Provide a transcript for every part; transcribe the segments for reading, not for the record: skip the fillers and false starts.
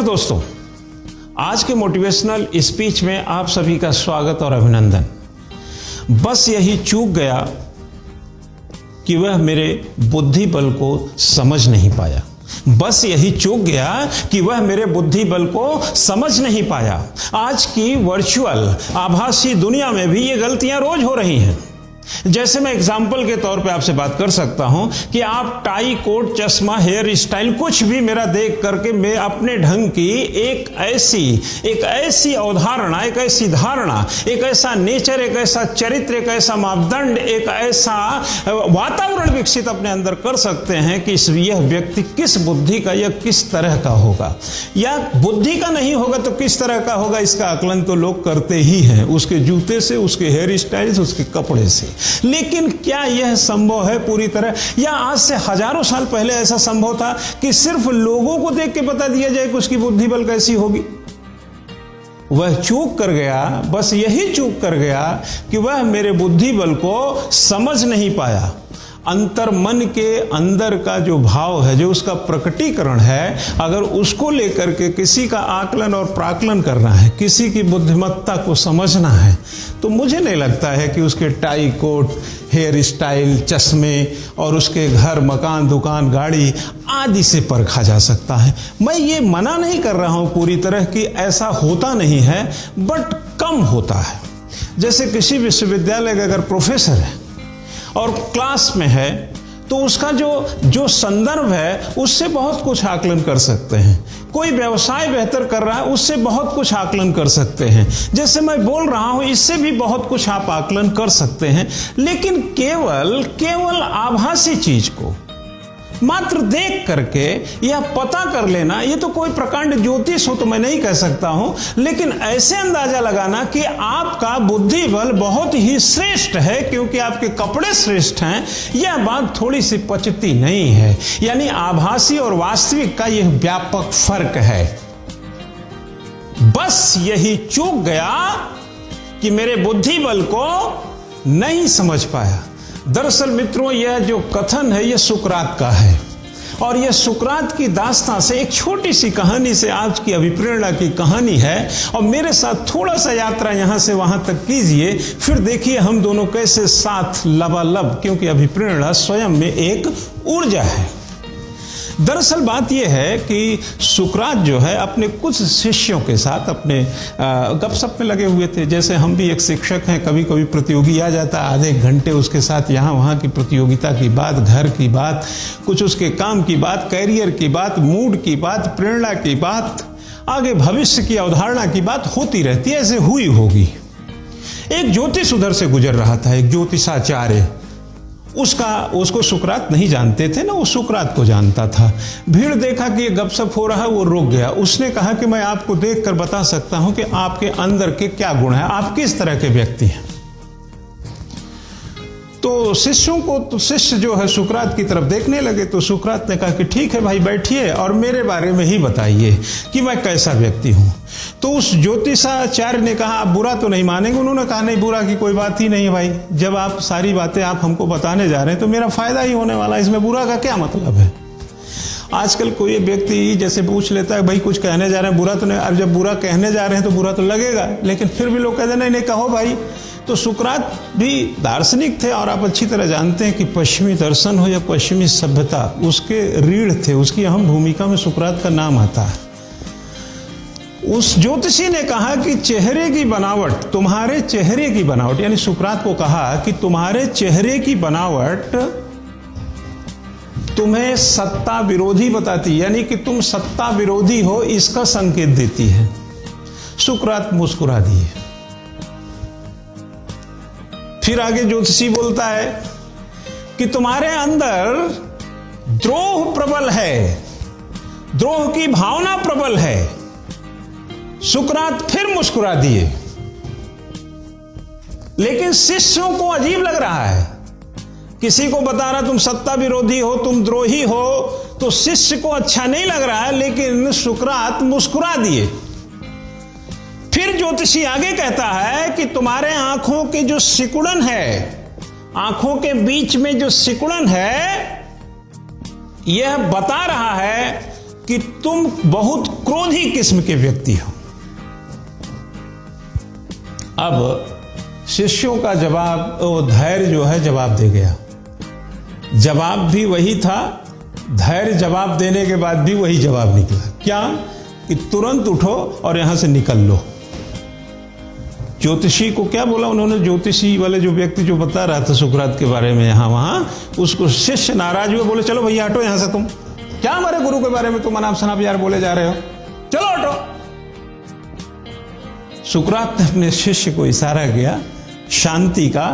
नमस्कार दोस्तों, आज के मोटिवेशनल स्पीच में आप सभी का स्वागत और अभिनंदन। बस यही चूक गया कि वह मेरे बुद्धि बल को समझ नहीं पाया। बस यही चूक गया कि वह मेरे बुद्धि बल को समझ नहीं पाया। आज की वर्चुअल आभासी दुनिया में भी ये गलतियां रोज हो रही हैं। जैसे मैं एग्जाम्पल के तौर पे आपसे बात कर सकता हूं कि आप टाई, कोट, चश्मा, हेयर स्टाइल कुछ भी मेरा देख करके मैं अपने ढंग की एक ऐसी अवधारणा, एक ऐसी धारणा, एक ऐसा नेचर, एक ऐसा चरित्र, एक ऐसा मापदंड, एक ऐसा वातावरण विकसित अपने अंदर कर सकते हैं कि यह व्यक्ति किस बुद्धि का या किस तरह का होगा, या बुद्धि का नहीं होगा तो किस तरह का होगा, इसका आकलन तो लोग करते ही हैं, उसके जूते से, उसके हेयर स्टाइल से, उसके कपड़े से। लेकिन क्या यह संभव है पूरी तरह, या आज से हजारों साल पहले ऐसा संभव था कि सिर्फ लोगों को देख के बता दिया जाए कि उसकी बुद्धि बल कैसी होगी? वह चूक कर गया, बस यही चूक कर गया कि वह मेरे बुद्धि बल को समझ नहीं पाया। अंतर मन के अंदर का जो भाव है, जो उसका प्रकटीकरण है, अगर उसको लेकर के किसी का आकलन और प्राकलन करना है, किसी की बुद्धिमत्ता को समझना है, तो मुझे नहीं लगता है कि उसके टाई, कोट, हेयर स्टाइल, चश्मे और उसके घर, मकान, दुकान, गाड़ी आदि से परखा जा सकता है। मैं ये मना नहीं कर रहा हूं पूरी तरह कि ऐसा होता नहीं है, बट कम होता है। जैसे किसी विश्वविद्यालय का अगर प्रोफेसर है और क्लास में है तो उसका जो संदर्भ है उससे बहुत कुछ आकलन कर सकते हैं। कोई व्यवसाय बेहतर कर रहा है उससे बहुत कुछ आकलन कर सकते हैं। जैसे मैं बोल रहा हूं इससे भी बहुत कुछ आप आकलन कर सकते हैं। लेकिन केवल आभासी चीज को मात्र देख करके यह पता कर लेना, ये तो कोई प्रकांड ज्योतिष हो तो मैं नहीं कह सकता हूं, लेकिन ऐसे अंदाजा लगाना कि आपका बुद्धि बल बहुत ही श्रेष्ठ है क्योंकि आपके कपड़े श्रेष्ठ हैं, यह बात थोड़ी सी पचती नहीं है। यानी आभासी और वास्तविक का यह व्यापक फर्क है। बस यही चूक गया कि मेरे बुद्धि बल को नहीं समझ पाया। दरअसल मित्रों, यह जो कथन है यह सुकरात का है, और यह सुकरात की दास्तां से एक छोटी सी कहानी से आज की अभिप्रेरणा की कहानी है। और मेरे साथ थोड़ा सा यात्रा यहां से वहां तक कीजिए, फिर देखिए हम दोनों कैसे साथ लबालब, क्योंकि अभिप्रेरणा स्वयं में एक ऊर्जा है। दरअसल बात यह है कि सुकरात जो है अपने कुछ शिष्यों के साथ अपने गपशप में लगे हुए थे। जैसे हम भी एक शिक्षक हैं, कभी कभी प्रतियोगी आ जाता, आधे घंटे उसके साथ यहाँ वहाँ की प्रतियोगिता की बात, घर की बात, कुछ उसके काम की बात, कैरियर की बात, मूड की बात, प्रेरणा की बात, आगे भविष्य की अवधारणा की बात होती रहती है, ऐसे हुई होगी। एक ज्योतिष उधर से गुजर रहा था, एक ज्योतिषाचार्य, उसको सुकरात नहीं जानते थे ना, वो सुकरात को जानता था। भीड़ देखा कि ये गपशप हो रहा है, वो रुक गया। उसने कहा कि मैं आपको देखकर बता सकता हूं कि आपके अंदर के क्या गुण हैं, आप किस तरह के व्यक्ति हैं। तो शिष्य जो है सुकरात की तरफ देखने लगे। तो सुकरात ने कहा कि ठीक है भाई, बैठिए और मेरे बारे में ही बताइए कि मैं कैसा व्यक्ति हूं। तो उस ज्योतिषाचार्य ने कहा आप बुरा तो नहीं मानेंगे? उन्होंने कहा नहीं, बुरा की कोई बात ही नहीं है भाई, जब आप सारी बातें आप हमको बताने जा रहे हैं तो मेरा फायदा ही होने वाला है, इसमें बुरा का क्या मतलब है। आजकल कोई व्यक्ति जैसे पूछ लेता है भाई कुछ कहने जा रहे हैं, बुरा तो नहीं, अब जब बुरा कहने जा रहे हैं तो बुरा तो लगेगा, लेकिन फिर भी लोग कहते नहीं कहो भाई। तो सुकरात भी दार्शनिक थे, और आप अच्छी तरह जानते हैं कि पश्चिमी दर्शन हो या पश्चिमी सभ्यता, उसके रीढ़ थे, उसकी अहम भूमिका में सुकरात का नाम आता है। उस ज्योतिषी ने कहा कि चेहरे की बनावट, तुम्हारे चेहरे की बनावट, यानी सुकरात को कहा कि तुम्हारे चेहरे की बनावट तुम्हें सत्ता विरोधी बताती, यानी कि तुम सत्ता विरोधी हो इसका संकेत देती है। सुकरात मुस्कुरा दिए। फिर आगे ज्योतिषी बोलता है कि तुम्हारे अंदर द्रोह प्रबल है, द्रोह की भावना प्रबल है। सुकरात फिर मुस्कुरा दिए। लेकिन शिष्यों को अजीब लग रहा है, किसी को बता रहा तुम सत्ता विरोधी हो, तुम द्रोही हो, तो शिष्य को अच्छा नहीं लग रहा है, लेकिन सुकरात मुस्कुरा दिए। फिर ज्योतिषी आगे कहता है कि तुम्हारे आंखों की जो सिकुड़न है, आंखों के बीच में जो सिकुड़न है, यह बता रहा है कि तुम बहुत क्रोधी किस्म के व्यक्ति हो। अब शिष्यों का जवाब, वो धैर्य जो है जवाब दे गया। जवाब भी वही था, धैर्य जवाब देने के बाद भी वही जवाब निकला। क्या? कि तुरंत उठो और यहां से निकल लो। ज्योतिषी को क्या बोला उन्होंने? ज्योतिषी वाले जो व्यक्ति जो बता रहा था सुकरात के बारे में यहां वहां, उसको शिष्य नाराज हुए, बोले चलो भैया हटो यहां से, तुम क्या हमारे गुरु के बारे में तुम अनाप शनाप यार बोले जा रहे हो, चलो हटो। सुकरात ने अपने शिष्य को इशारा किया शांति का,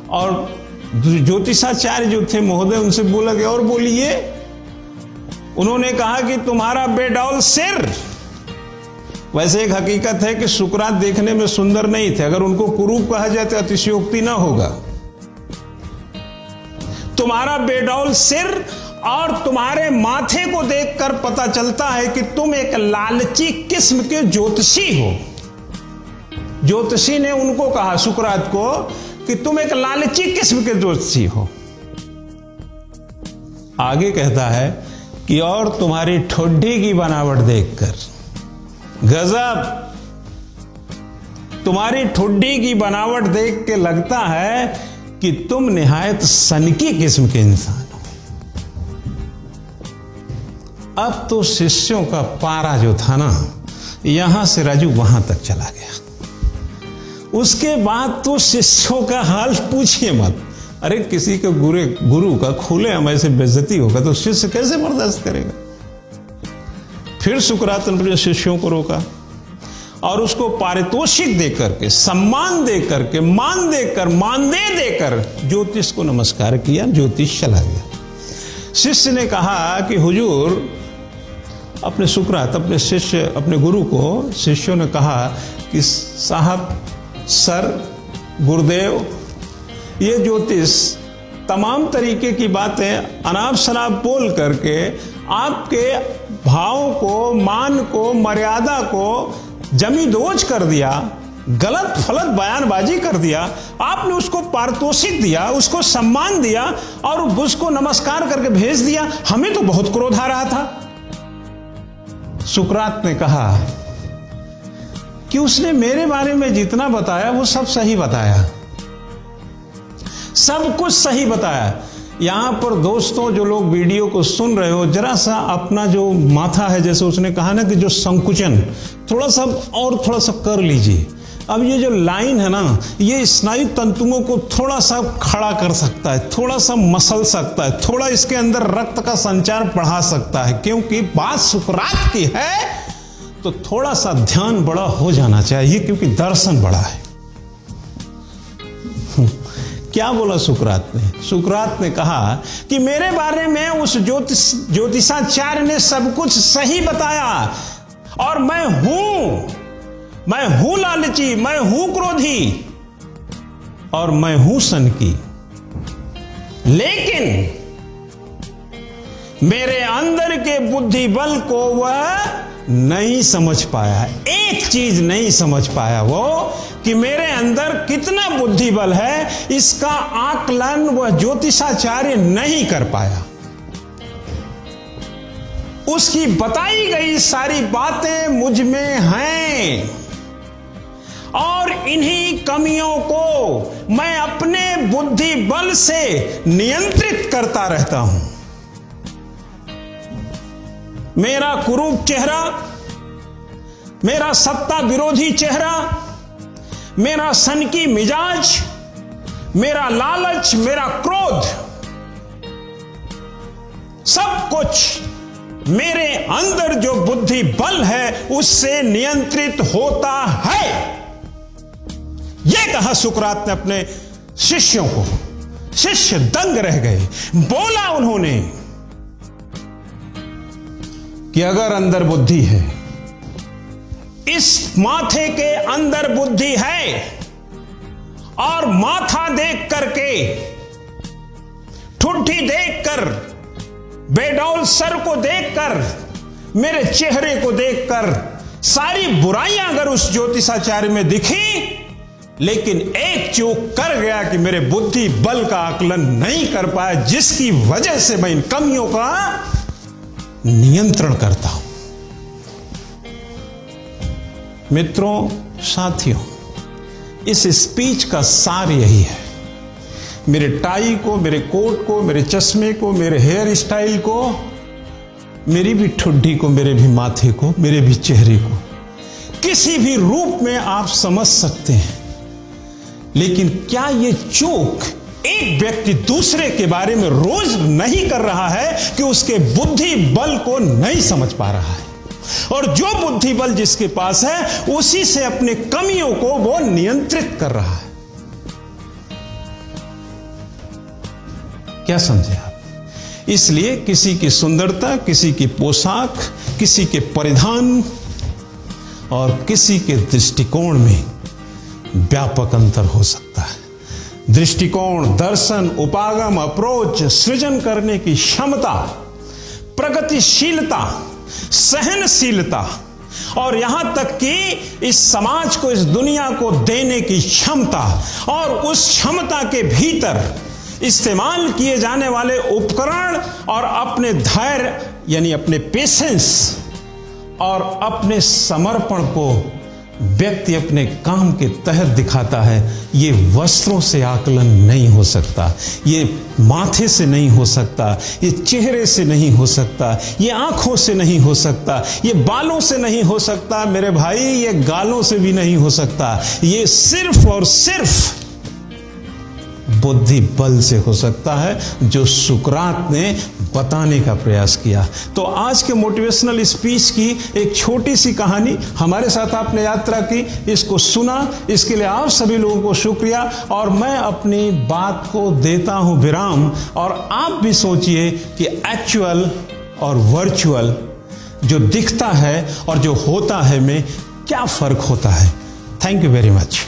और ज्योतिषाचार्य जो थे महोदय उनसे बोला कि और बोलिए। उन्होंने कहा कि तुम्हारा बेडौल सिर। वैसे एक हकीकत है कि सुकरात देखने में सुंदर नहीं थे, अगर उनको कुरूप कहा जाए तो अतिशयोक्ति ना होगा। तुम्हारा बेडौल सिर और तुम्हारे माथे को देखकर पता चलता है कि तुम एक लालची किस्म के ज्योतिषी हो। ज्योतिषी ने उनको कहा सुकरात को कि तुम एक लालची किस्म के ज्योतिषी हो। आगे कहता है कि और तुम्हारी ठोड्डी की बनावट देखकर, गजब, तुम्हारी ठोड्डी की बनावट देख के लगता है कि तुम निहायत सनकी किस्म के इंसान हो। अब तो शिष्यों का पारा जो था ना, यहां से राजू वहां तक चला गया। उसके बाद तो शिष्यों का हाल पूछिए मत। अरे किसी के गुरु का खुले हम से बेइज्जती होगा तो शिष्य कैसे बर्दाश्त करेगा? फिर सुकरात ने अपने शिष्यों को रोका और उसको पारितोषिक देकर के, सम्मान देकर के, मानदेय देकर ज्योतिष को नमस्कार किया। ज्योतिष चला गया। शिष्य ने कहा कि हुजूर, अपने सुकरात अपने शिष्य अपने गुरु को, शिष्यों ने कहा कि साहब, सर, गुरुदेव, ये ज्योतिष तमाम तरीके की बातें अनाप शनाप बोल करके आपके भाव को, मान को, मर्यादा को जमी दोज कर दिया, गलत फलत बयानबाजी कर दिया। आपने उसको पारितोषिक दिया, उसको सम्मान दिया और उसको नमस्कार करके भेज दिया। हमें तो बहुत क्रोध आ रहा था। सुकरात ने कहा कि उसने मेरे बारे में जितना बताया वो सब सही बताया, सब कुछ सही बताया। यहां पर दोस्तों जो लोग वीडियो को सुन रहे हो, जरा सा अपना जो माथा है, जैसे उसने कहा ना कि जो संकुचन, थोड़ा सा और थोड़ा सा कर लीजिए। अब ये जो लाइन है ना, ये स्नायु तंतुओं को थोड़ा सा खड़ा कर सकता है, थोड़ा सा मसल सकता है, थोड़ा इसके अंदर रक्त का संचार बढ़ा सकता है। क्योंकि बात सुकरात की है तो थोड़ा सा ध्यान बड़ा हो जाना चाहिए, क्योंकि दर्शन बड़ा है। क्या बोला सुकरात ने? सुकरात ने कहा कि मेरे बारे में उस ज्योतिषाचार्य ने सब कुछ सही बताया, और मैं हूं लालची, मैं हूं क्रोधी, और मैं हूं सनकी। लेकिन मेरे अंदर के बुद्धि बल को वह नहीं समझ पाया। एक चीज नहीं समझ पाया वो, कि मेरे अंदर कितना बुद्धि बल है, इसका आकलन वह ज्योतिषाचार्य नहीं कर पाया। उसकी बताई गई सारी बातें मुझ में हैं, और इन्हीं कमियों को मैं अपने बुद्धि बल से नियंत्रित करता रहता हूं। मेरा कुरूप चेहरा, मेरा सत्ता विरोधी चेहरा, मेरा सनकी मिजाज, मेरा लालच, मेरा क्रोध, सब कुछ मेरे अंदर जो बुद्धि बल है उससे नियंत्रित होता है। यह कहा सुकरात ने अपने शिष्यों को। शिष्य दंग रह गए। बोला उन्होंने कि अगर अंदर बुद्धि है, इस माथे के अंदर बुद्धि है, और माथा देख करके, ठुड्डी देखकर, बेडौल सर को देखकर, मेरे चेहरे को देखकर सारी बुराइयां अगर उस ज्योतिषाचार्य में दिखी, लेकिन एक चूक कर गया कि मेरे बुद्धि बल का आकलन नहीं कर पाया, जिसकी वजह से मैं इन कमियों का नियंत्रण करता हूं। मित्रों, साथियों, इस स्पीच का सार यही है। मेरे टाई को, मेरे कोट को, मेरे चश्मे को, मेरे हेयर स्टाइल को, मेरी भी ठुड्डी को, मेरे भी माथे को, मेरे भी चेहरे को किसी भी रूप में आप समझ सकते हैं, लेकिन क्या ये चूक एक व्यक्ति दूसरे के बारे में रोज नहीं कर रहा है कि उसके बुद्धि बल को नहीं समझ पा रहा है, और जो बुद्धि बल जिसके पास है उसी से अपने कमियों को वो नियंत्रित कर रहा है। क्या समझे आप? इसलिए किसी की सुंदरता, किसी की पोशाक, किसी के परिधान और किसी के दृष्टिकोण में व्यापक अंतर हो सकता है। दृष्टिकोण, दर्शन, उपागम, अप्रोच, सृजन करने की क्षमता, प्रगतिशीलता, सहनशीलता और यहां तक कि इस समाज को, इस दुनिया को देने की क्षमता, और उस क्षमता के भीतर इस्तेमाल किए जाने वाले उपकरण और अपने धैर्य यानी अपने पेशेंस और अपने समर्पण को व्यक्ति अपने काम के तहत दिखाता है। ये वस्त्रों से आकलन नहीं हो सकता, ये माथे से नहीं हो सकता, ये चेहरे से नहीं हो सकता, ये आंखों से नहीं हो सकता, ये बालों से नहीं हो सकता मेरे भाई, ये गालों से भी नहीं हो सकता। ये सिर्फ और सिर्फ बुद्धि बल से हो सकता है, जो सुकरात ने बताने का प्रयास किया। तो आज के मोटिवेशनल स्पीच की एक छोटी सी कहानी हमारे साथ आपने यात्रा की, इसको सुना, इसके लिए आप सभी लोगों को शुक्रिया। और मैं अपनी बात को देता हूं विराम, और आप भी सोचिए कि एक्चुअल और वर्चुअल जो दिखता है और जो होता है में क्या फर्क होता है। Thank you very much.